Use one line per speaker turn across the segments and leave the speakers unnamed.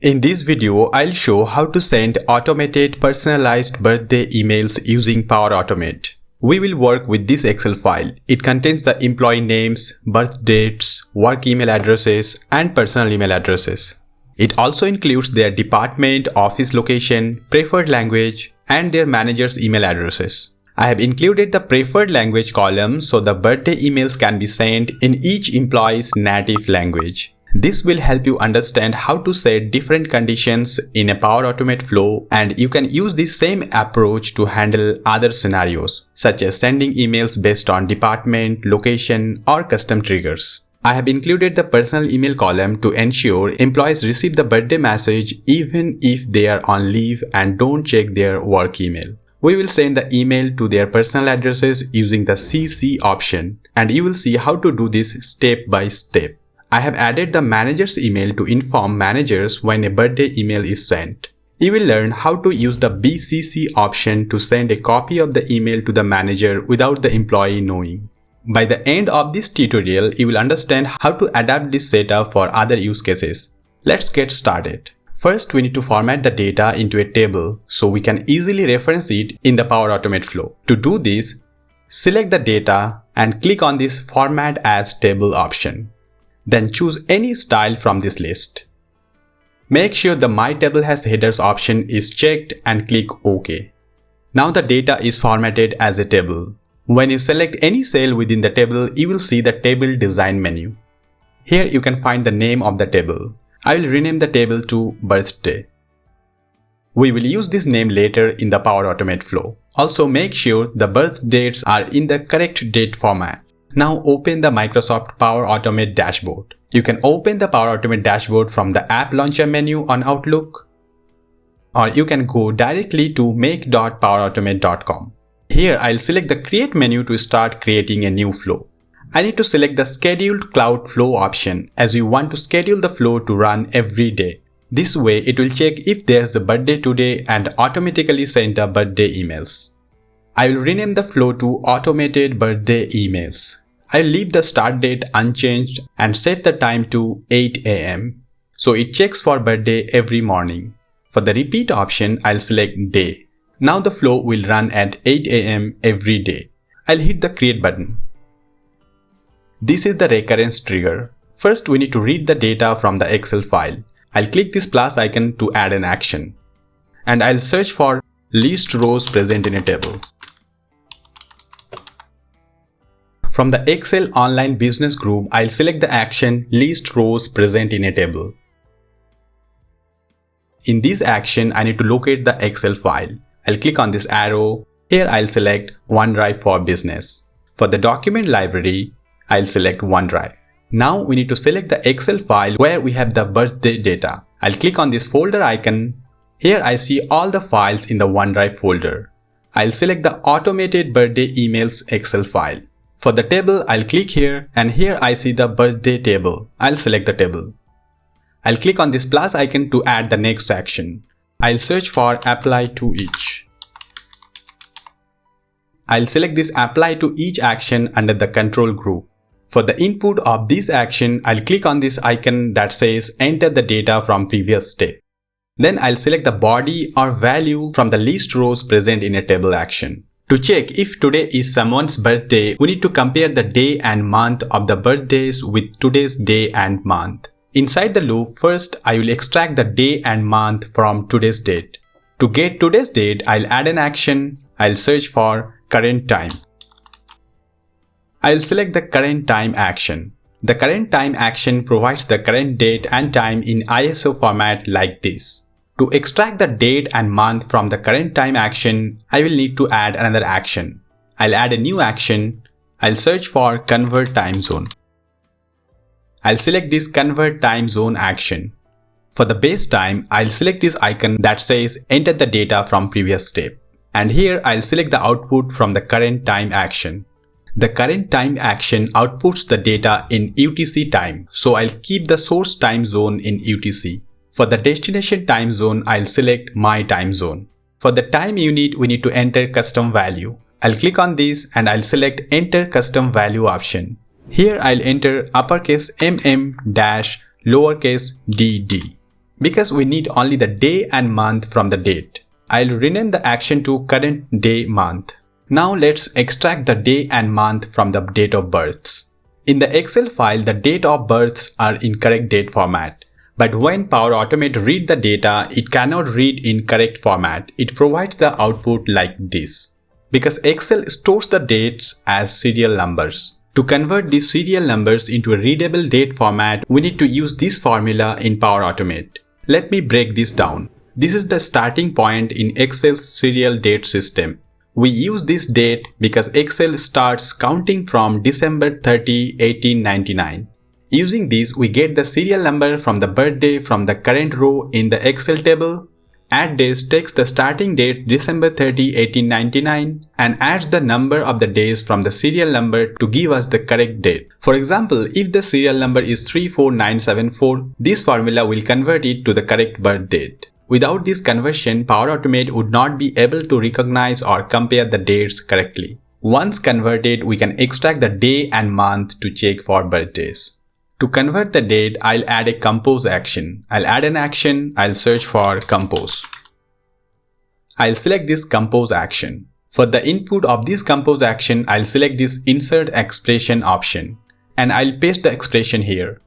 In this video, I'll show how to send automated personalized birthday emails using Power Automate. We will work with this Excel file. It contains the employee names, birth dates, work email addresses, and personal email addresses. It also includes their department, office location, preferred language, and their manager's email addresses. I have included the preferred language column so the birthday emails can be sent in each employee's native language. This will help you understand how to set different conditions in a Power Automate flow, and you can use this same approach to handle other scenarios, such as sending emails based on department, location, or custom triggers. I have included the personal email column to ensure employees receive the birthday message even if they are on leave and don't check their work email. We will send the email to their personal addresses using the CC option, and you will see how to do this step by step. I have added the manager's email to inform managers when a birthday email is sent. You will learn how to use the BCC option to send a copy of the email to the manager without the employee knowing. By the end of this tutorial, you will understand how to adapt this setup for other use cases. Let's get started. First, we need to format the data into a table so we can easily reference it in the Power Automate flow. To do this, select the data and click on this Format as Table option. Then choose any style from this list. Make sure the My Table has headers option is checked and click OK. Now the data is formatted as a table. When you select any cell within the table, you will see the Table Design menu. Here you can find the name of the table. I will rename the table to Birthday. We will use this name later in the Power Automate flow. Also make sure the birth dates are in the correct date format. Now open the Microsoft Power Automate dashboard. You can open the Power Automate dashboard from the App Launcher menu on Outlook, or you can go directly to make.powerautomate.com. Here I'll select the Create menu to start creating a new flow. I need to select the Scheduled Cloud Flow option as we want to schedule the flow to run every day. This way it will check if there's a birthday today and automatically send the birthday emails. I will rename the flow to Automated Birthday Emails. I will leave the start date unchanged and set the time to 8 AM. So it checks for birthday every morning. For the repeat option, I'll select day. Now the flow will run at 8 AM every day. I'll hit the create button. This is the recurrence trigger. First, we need to read the data from the Excel file. I'll click this plus icon to add an action. And I'll search for least rows present in a table. From the Excel Online Business group, I'll select the action Least Rows Present in a Table. In this action, I need to locate the Excel file. I'll click on this arrow. Here I'll select OneDrive for Business. For the document library, I'll select OneDrive. Now we need to select the Excel file where we have the birthday data. I'll click on this folder icon. Here I see all the files in the OneDrive folder. I'll select the Automated Birthday Emails Excel file. For the table, I'll click here, and here I see the birthday table. I'll select the table. I'll click on this plus icon to add the next action. I'll search for Apply to Each. I'll select this Apply to Each action under the Control group. For the input of this action, I'll click on this icon that says Enter the data from previous step. Then I'll select the body or value from the least rows present in a table action. To check if today is someone's birthday, we need to compare the day and month of the birthdays with today's day and month. Inside the loop, first I will extract the day and month from today's date. To get today's date, I'll add an action. I'll search for current time. I'll select the current time action. The current time action provides the current date and time in ISO format like this. To extract the date and month from the current time action, I will need to add another action. I'll add a new action. I'll search for Convert Time Zone. I'll select this Convert Time Zone action. For the base time, I'll select this icon that says Enter the data from previous step. And here I'll select the output from the current time action. The current time action outputs the data in UTC time, so I'll keep the source time zone in UTC. For the destination time zone, I'll select My Time Zone. For the time unit, we need to enter custom value. I'll click on this and I'll select Enter Custom Value option. Here I'll enter uppercase MM - lowercase dd. because we need only the day and month from the date. I'll rename the action to current day month. Now let's extract the day and month from the date of births. In the Excel file, the date of births are in correct date format. But when Power Automate reads the data, it cannot read in correct format. It provides the output like this. Because Excel stores the dates as serial numbers. To convert these serial numbers into a readable date format, we need to use this formula in Power Automate. Let me break this down. This is the starting point in Excel's serial date system. We use this date because Excel starts counting from December 30, 1899. Using this, we get the serial number from the birthday from the current row in the Excel table. addDays takes the starting date December 30, 1899 and adds the number of the days from the serial number to give us the correct date. For example, if the serial number is 34974, this formula will convert it to the correct birth date. Without this conversion, Power Automate would not be able to recognize or compare the dates correctly. Once converted, we can extract the day and month to check for birthdays. To convert the date, I'll add a compose action. I'll add an action, I'll search for compose. I'll select this compose action. For the input of this compose action, I'll select this insert expression option and I'll paste the expression here.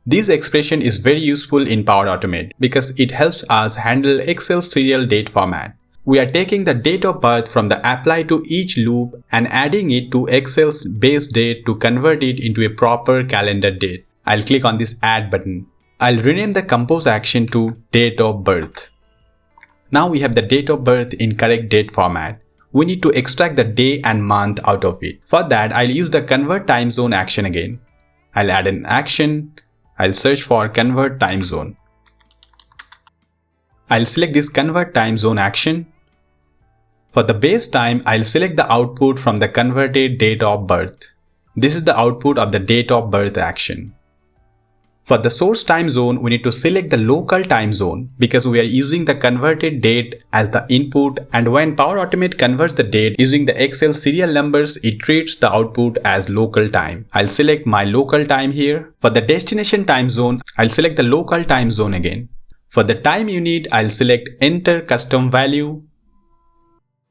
This expression is very useful in Power Automate because it helps us handle Excel serial date format. We are taking the date of birth from the apply to each loop and adding it to Excel's base date to convert it into a proper calendar date. I'll click on this add button. I'll rename the compose action to date of birth. Now we have the date of birth in correct date format. We need to extract the day and month out of it. For that, I'll use the convert time zone action again. I'll add an action. I'll search for convert time zone. I'll select this convert time zone action. For the base time, I'll select the output from the converted date of birth. This is the output of the date of birth action. For the source time zone, we need to select the local time zone because we are using the converted date as the input, and when Power Automate converts the date using the Excel serial numbers, it treats the output as local time. I'll select my local time here. For the destination time zone, I'll select the local time zone again. For the time unit, I'll select enter custom value.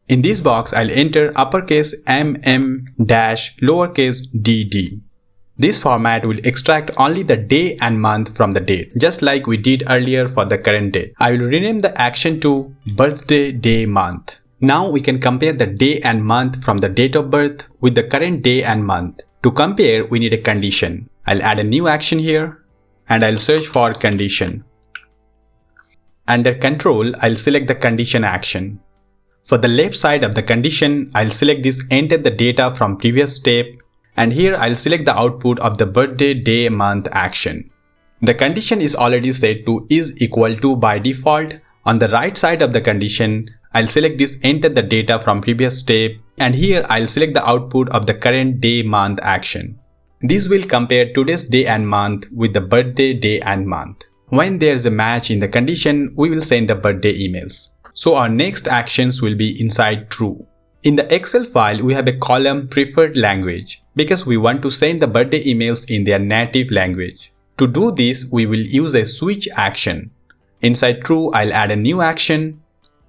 In this box, I'll enter uppercase mm dash lowercase dd. This format will extract only the day and month from the date, just like we did earlier for the current date. I will rename the action to birthday day month. Now we can compare the day and month from the date of birth with the current day and month. To compare, we need a condition. I'll add a new action here and I'll search for condition. Under control, I'll select the condition action. For the left side of the condition, I'll select this enter the data from previous step, and here I'll select the output of the birthday day month action. The condition is already set to is equal to by default. On the right side of the condition, I'll select this enter the data from previous step, and here I'll select the output of the current day month action. This will compare today's day and month with the birthday day and month. When there's a match in the condition, we will send the birthday emails. So our next actions will be inside true. In the Excel file, we have a column preferred language because we want to send the birthday emails in their native language. To do this, we will use a switch action. Inside true, I'll add a new action.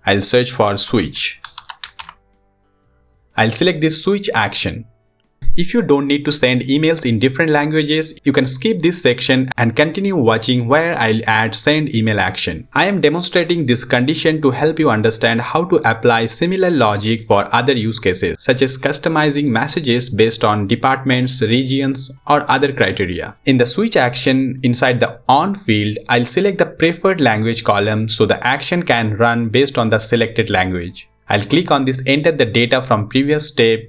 I'll search for switch. I'll select this switch action. If you don't need to send emails in different languages, you can skip this section and continue watching where I'll add send email action. I am demonstrating this condition to help you understand how to apply similar logic for other use cases, such as customizing messages based on departments, regions, or other criteria. In the switch action, inside the on field, I'll select the preferred language column so the action can run based on the selected language. I'll click on this enter the data from previous step.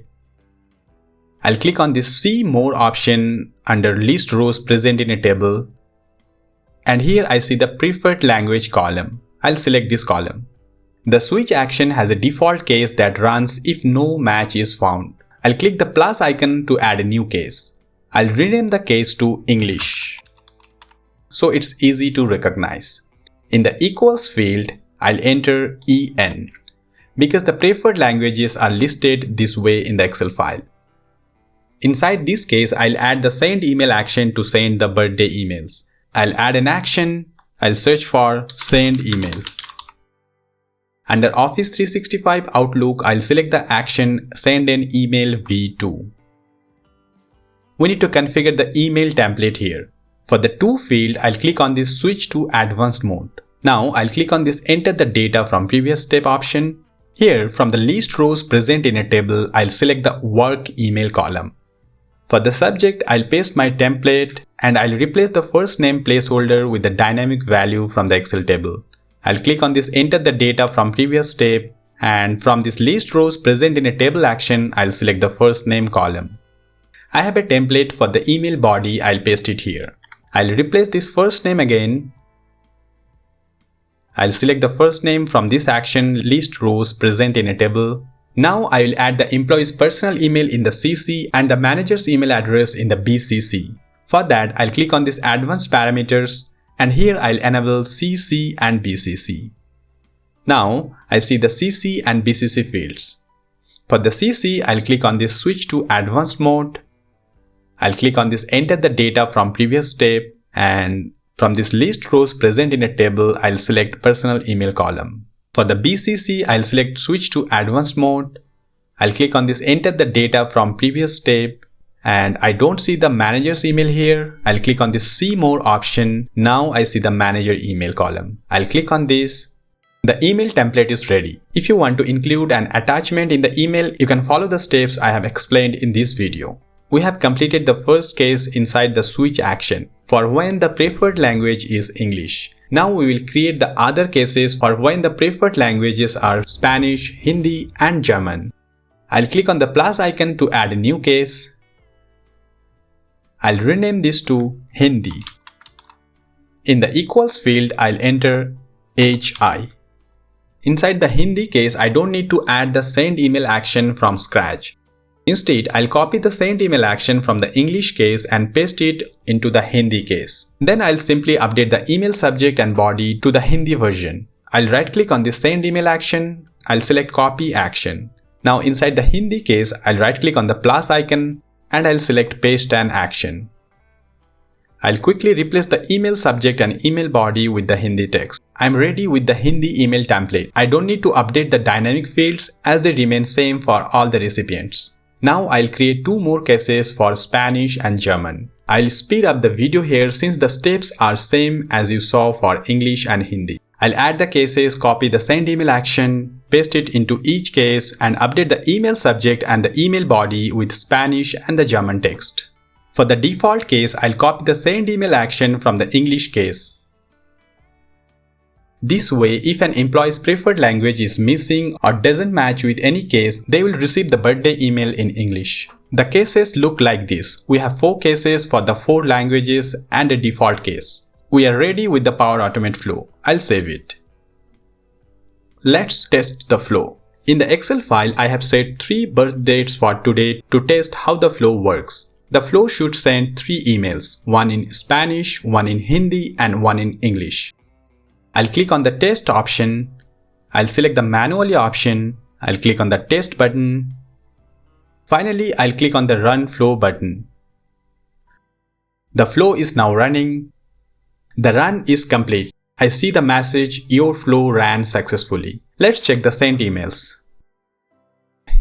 I'll click on this see more option under list rows present in a table. And here I see the preferred language column. I'll select this column. The switch action has a default case that runs if no match is found. I'll click the plus icon to add a new case. I'll rename the case to English, so it's easy to recognize. In the equals field, I'll enter EN because the preferred languages are listed this way in the Excel file. Inside this case, I'll add the send email action to send the birthday emails. I'll add an action. I'll search for send email. Under Office 365 Outlook, I'll select the action send an email v2. We need to configure the email template here. For the to field, I'll click on this switch to advanced mode. Now I'll click on this enter the data from previous step option. Here from the list rows present in a table, I'll select the work email column. For the subject, I'll paste my template and I'll replace the first name placeholder with the dynamic value from the Excel table. I'll click on this enter the data from previous step, and from this list rows present in a table action, I'll select the first name column. I have a template for the email body, I'll paste it here. I'll replace this first name again. I'll select the first name from this action list rows present in a table. Now I will add the employee's personal email in the CC and the manager's email address in the BCC. For that, I'll click on this advanced parameters, and here I'll enable CC and BCC. Now I see the CC and BCC fields. For the CC, I'll click on this switch to advanced mode. I'll click on this enter the data from previous step, and from this list rows present in a table, I'll select personal email column. For the BCC, I'll select switch to advanced mode. I'll click on this enter the data from previous step, and I don't see the manager's email here. I'll click on this see more option. Now I see the manager email column. I'll click on this. The email template is ready. If you want to include an attachment in the email, you can follow the steps I have explained in this video. We have completed the first case inside the switch action for when the preferred language is English. Now we will create the other cases for when the preferred languages are Spanish, Hindi and German. I'll click on the plus icon to add a new case. I'll rename this to Hindi. In the equals field, I'll enter HI. Inside the Hindi case, I don't need to add the send email action from scratch. Instead, I'll copy the send email action from the English case and paste it into the Hindi case. Then I'll simply update the email subject and body to the Hindi version. I'll right click on the send email action. I'll select copy action. Now inside the Hindi case, I'll right click on the plus icon and I'll select paste an action. I'll quickly replace the email subject and email body with the Hindi text. I'm ready with the Hindi email template. I don't need to update the dynamic fields as they remain same for all the recipients. Now I'll create two more cases for Spanish and German. I'll speed up the video here since the steps are same as you saw for English and Hindi. I'll add the cases, copy the send email action, paste it into each case and update the email subject and the email body with Spanish and the German text. For the default case, I'll copy the send email action from the English case. This way, if an employee's preferred language is missing or doesn't match with any case, they will receive the birthday email in English. The cases look like this. We have 4 cases for the 4 languages and a default case. We are ready with the Power Automate flow. I'll save it. Let's test the flow. In the Excel file, I have set 3 birth dates for today to test how the flow works. The flow should send 3 emails, one in Spanish, one in Hindi and one in English. I'll click on the test option. I'll select the manually option. I'll click on the test button. Finally, I'll click on the run flow button. The flow is now running. The run is complete. I see the message your flow ran successfully. Let's check the sent emails.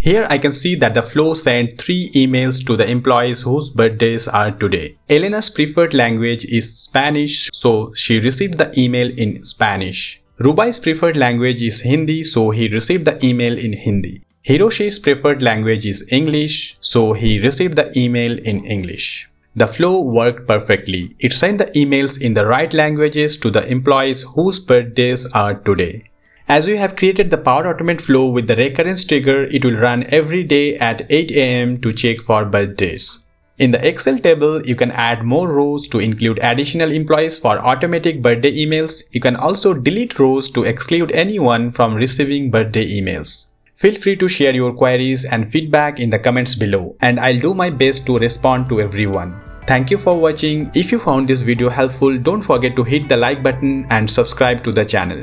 Here I can see that the flow sent 3 emails to the employees whose birthdays are today. Elena's preferred language is Spanish, so she received the email in Spanish. Rubai's preferred language is Hindi, so he received the email in Hindi. Hiroshi's preferred language is English, so he received the email in English. The flow worked perfectly. It sent the emails in the right languages to the employees whose birthdays are today. As we have created the Power Automate flow with the recurrence trigger, it will run every day at 8 AM to check for birthdays. In the Excel table, you can add more rows to include additional employees for automatic birthday emails. You can also delete rows to exclude anyone from receiving birthday emails. Feel free to share your queries and feedback in the comments below, and I'll do my best to respond to everyone. Thank you for watching. If you found this video helpful, don't forget to hit the like button and subscribe to the channel.